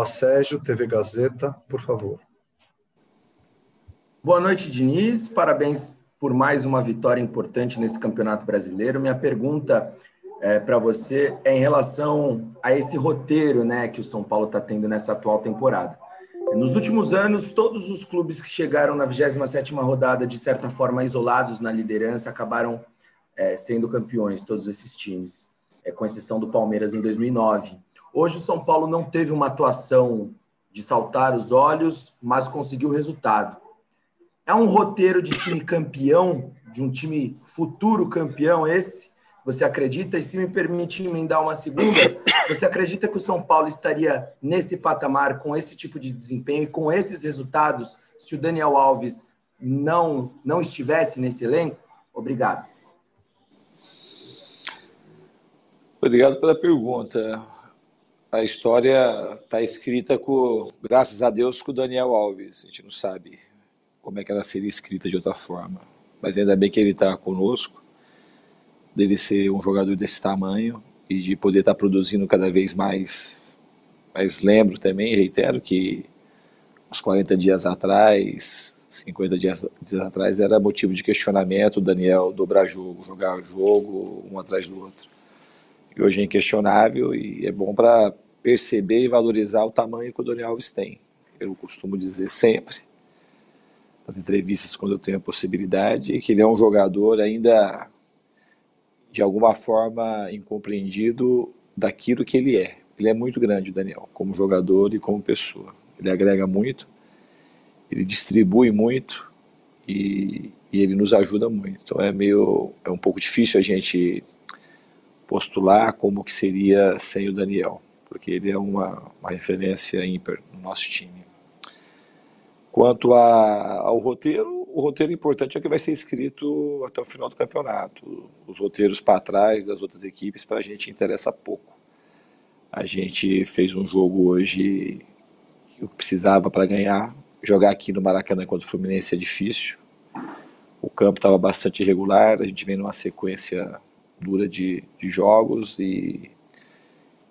Sérgio, TV Gazeta, por favor. Boa noite, Diniz. Parabéns por mais uma vitória importante nesse Campeonato Brasileiro. Minha pergunta para você é em relação a esse roteiro, né, que o São Paulo está tendo nessa atual temporada. Nos últimos anos, todos os clubes que chegaram na 27ª rodada, de certa forma isolados na liderança, acabaram sendo campeões, todos esses times, com exceção do Palmeiras em 2009. Hoje o São Paulo não teve uma atuação de saltar os olhos, mas conseguiu o resultado. É um roteiro de time campeão, de um time futuro campeão esse? Você acredita? E se me permite emendar uma segunda, você acredita que o São Paulo estaria nesse patamar, com esse tipo de desempenho e com esses resultados, se o Daniel Alves não estivesse nesse elenco? Obrigado. Obrigado pela pergunta. A história está escrita, graças a Deus, com o Daniel Alves. A gente não sabe como é que ela seria escrita de outra forma. Mas ainda bem que ele está conosco, dele ser um jogador desse tamanho e de poder estar produzindo cada vez mais. Mas lembro também, reitero, que uns 40 dias atrás, 50 dias atrás, era motivo de questionamento o Daniel dobrar jogo, jogar jogo um atrás do outro. E hoje é inquestionável e é bom para perceber e valorizar o tamanho que o Daniel Alves tem. Eu costumo dizer sempre, nas entrevistas quando eu tenho a possibilidade, que ele é um jogador ainda, de alguma forma, incompreendido daquilo que ele é. Ele é muito grande, o Daniel, como jogador e como pessoa. Ele agrega muito, ele distribui muito e ele nos ajuda muito. Então é um pouco difícil a gente postular como que seria sem o Daniel, porque ele é uma referência ímpar no nosso time. Quanto ao roteiro, o roteiro importante é que vai ser escrito até o final do campeonato. Os roteiros para trás das outras equipes, para a gente, interessa pouco. A gente fez um jogo hoje que precisava para ganhar. Jogar aqui no Maracanã contra o Fluminense é difícil. O campo estava bastante irregular, a gente vem numa sequência dura de jogos e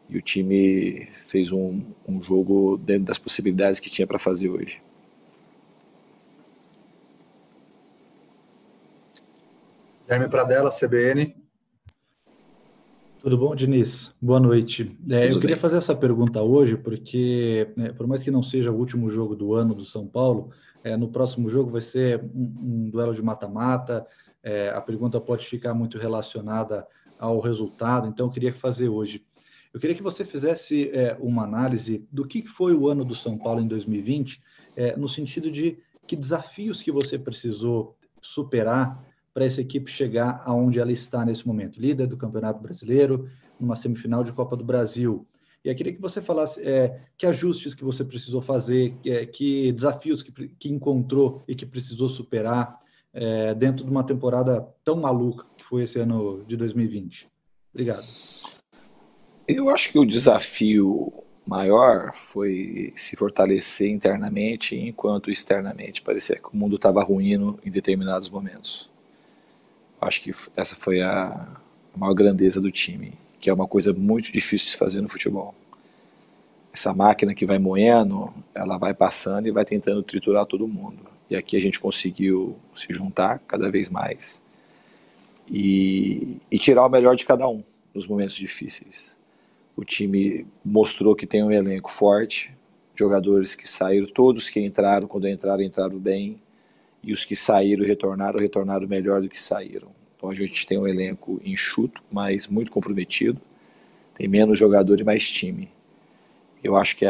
o time fez um jogo dentro das possibilidades que tinha para fazer hoje. Guilherme Pradella, CBN. Tudo bom, Diniz? Boa noite. Eu queria fazer essa pergunta hoje porque, por mais que não seja o último jogo do ano do São Paulo, no próximo jogo vai ser um duelo de mata-mata. A pergunta pode ficar muito relacionada ao resultado, então eu queria fazer hoje. Eu queria que você fizesse uma análise do que foi o ano do São Paulo em 2020, no sentido de que desafios que você precisou superar para essa equipe chegar aonde ela está nesse momento, líder do Campeonato Brasileiro, numa semifinal de Copa do Brasil. E eu queria que você falasse que ajustes que você precisou fazer, que desafios que encontrou e que precisou superar dentro de uma temporada tão maluca que foi esse ano de 2020. Obrigado. Eu acho que o desafio maior foi se fortalecer internamente, enquanto externamente parecia que o mundo estava ruindo em determinados momentos. Acho que essa foi a maior grandeza do time, que é uma coisa muito difícil de se fazer no futebol. Essa máquina que vai moendo, ela vai passando e vai tentando triturar todo mundo. E aqui a gente conseguiu se juntar cada vez mais e tirar o melhor de cada um nos momentos difíceis. O time mostrou que tem um elenco forte, jogadores que saíram, todos que entraram, quando entraram bem, e os que saíram retornaram melhor do que saíram. Então a gente tem um elenco enxuto, mas muito comprometido, tem menos jogador e mais time. Eu acho que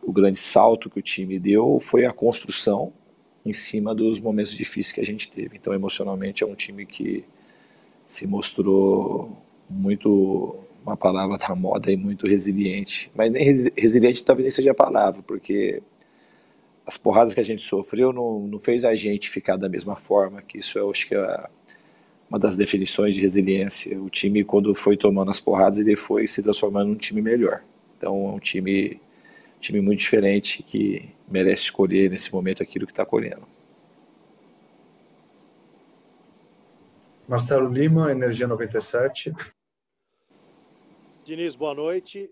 o grande salto que o time deu foi a construção em cima dos momentos difíceis que a gente teve. Então emocionalmente é um time que se mostrou muito, uma palavra da moda, e muito resiliente. Mas nem resiliente talvez nem seja a palavra, porque as porradas que a gente sofreu não fez a gente ficar da mesma forma, que isso eu acho que é uma das definições de resiliência. O time, quando foi tomando as porradas, ele foi se transformando num time melhor. Então é um time muito diferente, que merece escolher nesse momento aquilo que está colhendo. Marcelo Lima, Energia 97. Diniz, boa noite.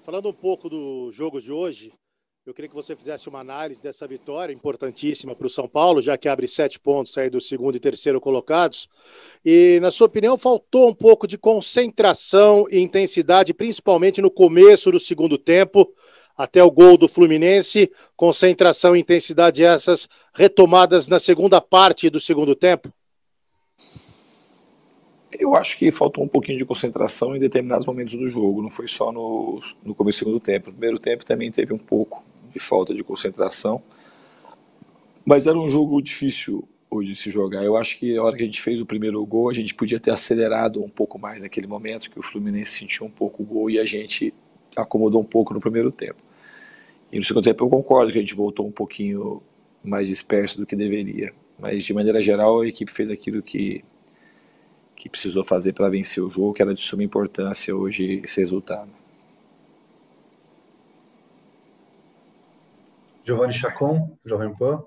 Falando um pouco do jogo de hoje, eu queria que você fizesse uma análise dessa vitória importantíssima para o São Paulo, já que abre 7 pontos aí do segundo e terceiro colocados. E, na sua opinião, faltou um pouco de concentração e intensidade, principalmente no começo do segundo tempo, até o gol do Fluminense. Concentração e intensidade essas retomadas na segunda parte do segundo tempo? Eu acho que faltou um pouquinho de concentração em determinados momentos do jogo, não foi só no começo do segundo tempo. No primeiro tempo também teve um pouco de falta de concentração, mas era um jogo difícil hoje de se jogar. Eu acho que a hora que a gente fez o primeiro gol, a gente podia ter acelerado um pouco mais naquele momento, que o Fluminense sentiu um pouco o gol e a gente acomodou um pouco no primeiro tempo. E no segundo tempo eu concordo que a gente voltou um pouquinho mais disperso do que deveria, mas de maneira geral a equipe fez aquilo que precisou fazer para vencer o jogo, que era de suma importância hoje esse resultado. Giovanni Chacon, Jovem Pan.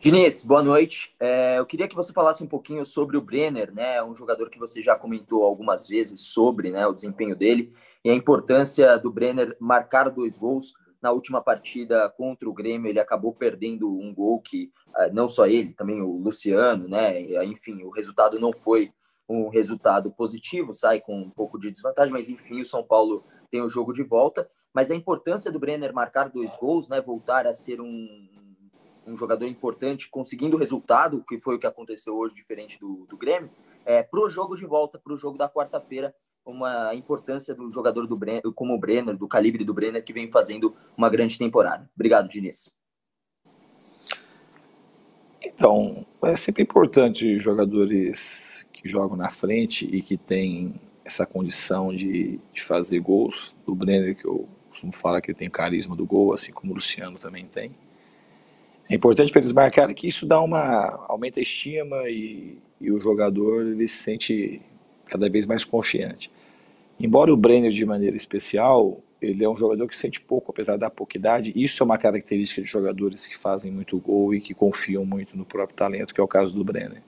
Diniz, boa noite. Eu queria que você falasse um pouquinho sobre o Brenner, né? Um jogador que você já comentou algumas vezes sobre, né, o desempenho dele e a importância do Brenner marcar 2 gols. Na última partida contra o Grêmio, ele acabou perdendo um gol que, não só ele, também o Luciano, né? Enfim, o resultado não foi um resultado positivo, sai com um pouco de desvantagem, mas enfim, o São Paulo tem o jogo de volta. Mas a importância do Brenner marcar 2 gols, né? Voltar a ser um jogador importante, conseguindo o resultado, que foi o que aconteceu hoje, diferente do Grêmio, para o jogo de volta, para o jogo da quarta-feira, uma importância do jogador do Brenner, como o Brenner, do calibre do Brenner, que vem fazendo uma grande temporada. Obrigado, Diniz. Então, é sempre importante jogadores que jogam na frente e que têm essa condição de fazer gols. Do Brenner, que eu costumo falar que ele tem carisma do gol, assim como o Luciano também tem. É importante para eles marcarem que isso aumenta a estima e o jogador ele se sente cada vez mais confiante. Embora o Brenner, de maneira especial, ele é um jogador que sente pouco, apesar da pouca idade. Isso é uma característica de jogadores que fazem muito gol e que confiam muito no próprio talento, que é o caso do Brenner.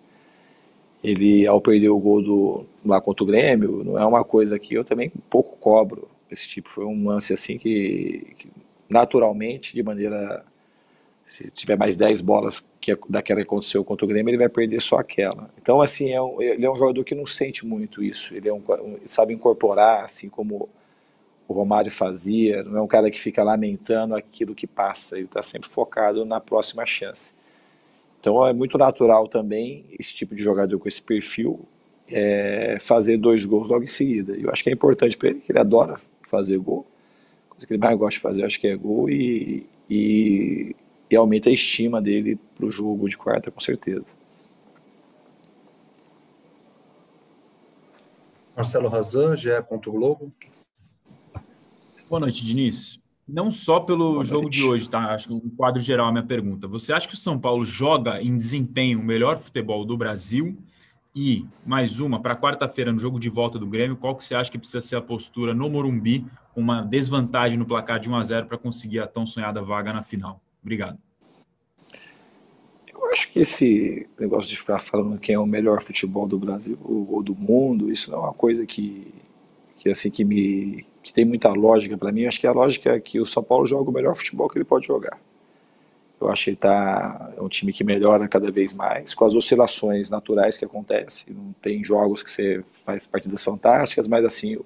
Ele, ao perder o gol lá contra o Grêmio, não é uma coisa que eu também pouco cobro. Esse tipo foi um lance assim que naturalmente, de maneira... Se tiver mais 10 bolas daquela que aconteceu contra o Grêmio, ele vai perder só aquela. Então, assim, ele é um jogador que não sente muito isso. Ele sabe incorporar, assim como o Romário fazia. Não é um cara que fica lamentando aquilo que passa. Ele está sempre focado na próxima chance. Então, é muito natural também esse tipo de jogador com esse perfil fazer 2 gols logo em seguida. Eu acho que é importante para ele, que ele adora fazer gol. A coisa que ele mais gosta de fazer, eu acho que é gol e aumenta a estima dele para o jogo de quarta, com certeza. Marcelo Razan, GE. Globo. Boa noite, Diniz. Não só pelo jogo de hoje, tá? Acho que um quadro geral é a minha pergunta. Você acha que o São Paulo joga em desempenho o melhor futebol do Brasil? E, mais uma, para quarta-feira, no jogo de volta do Grêmio, qual que você acha que precisa ser a postura no Morumbi, com uma desvantagem no placar de 1-0 para conseguir a tão sonhada vaga na final? Obrigado. Eu acho que esse negócio de ficar falando quem é o melhor futebol do Brasil ou do mundo, isso não é uma coisa que tem muita lógica para mim. Eu acho que a lógica é que o São Paulo joga o melhor futebol que ele pode jogar. Eu acho que ele é um time que melhora cada vez mais, com as oscilações naturais que acontecem. Não tem jogos que você faz partidas fantásticas, mas assim,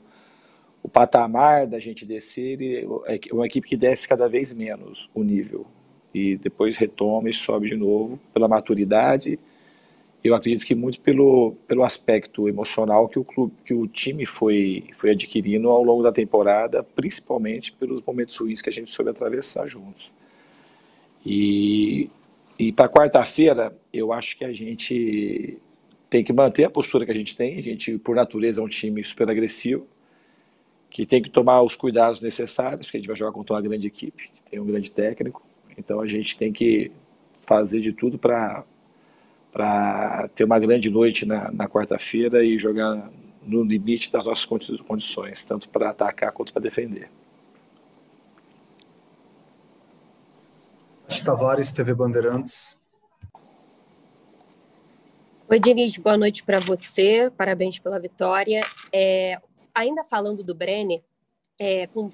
o patamar da gente descer é uma equipe que desce cada vez menos o nível. E depois retoma e sobe de novo pela maturidade. Eu acredito que muito pelo aspecto emocional que o time foi adquirindo ao longo da temporada, principalmente pelos momentos ruins que a gente soube atravessar juntos. E para quarta-feira, eu acho que a gente tem que manter a postura que a gente tem. A gente, por natureza, é um time super agressivo, que tem que tomar os cuidados necessários, porque a gente vai jogar contra uma grande equipe, que tem um grande técnico. Então a gente tem que fazer de tudo para ter uma grande noite na quarta-feira e jogar no limite das nossas condições, tanto para atacar quanto para defender. Tavares, TV Bandeirantes. Oi, Diniz, boa noite para você, parabéns pela vitória. Ainda falando do Brenner,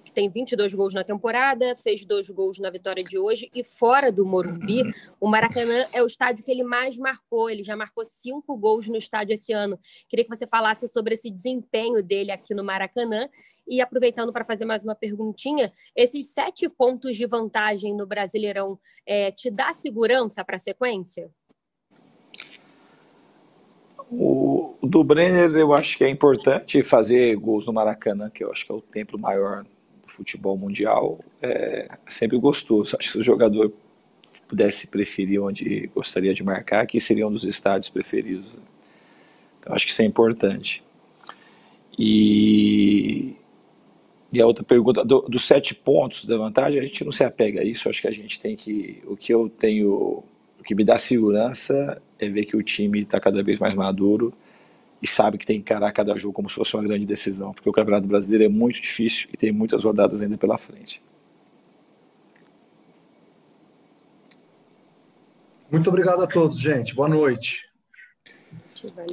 que tem 22 gols na temporada, fez 2 gols na vitória de hoje, e fora do Morumbi, o Maracanã é o estádio que ele mais marcou, ele já marcou 5 gols no estádio esse ano. Queria que você falasse sobre esse desempenho dele aqui no Maracanã, e aproveitando para fazer mais uma perguntinha, esses 7 pontos de vantagem no Brasileirão te dá segurança para a sequência? O do Brenner, eu acho que é importante fazer gols no Maracanã, que eu acho que é o templo maior do futebol mundial. É sempre gostoso. Acho que se o jogador pudesse preferir onde gostaria de marcar, aqui seria um dos estádios preferidos. Então, acho que isso é importante. E a outra pergunta, dos 7 pontos da vantagem, a gente não se apega a isso. Acho que a gente tem que... O que me dá segurança é ver que o time está cada vez mais maduro e sabe que tem que encarar cada jogo como se fosse uma grande decisão, porque o Campeonato Brasileiro é muito difícil e tem muitas rodadas ainda pela frente. Muito obrigado a todos, gente. Boa noite. Valeu.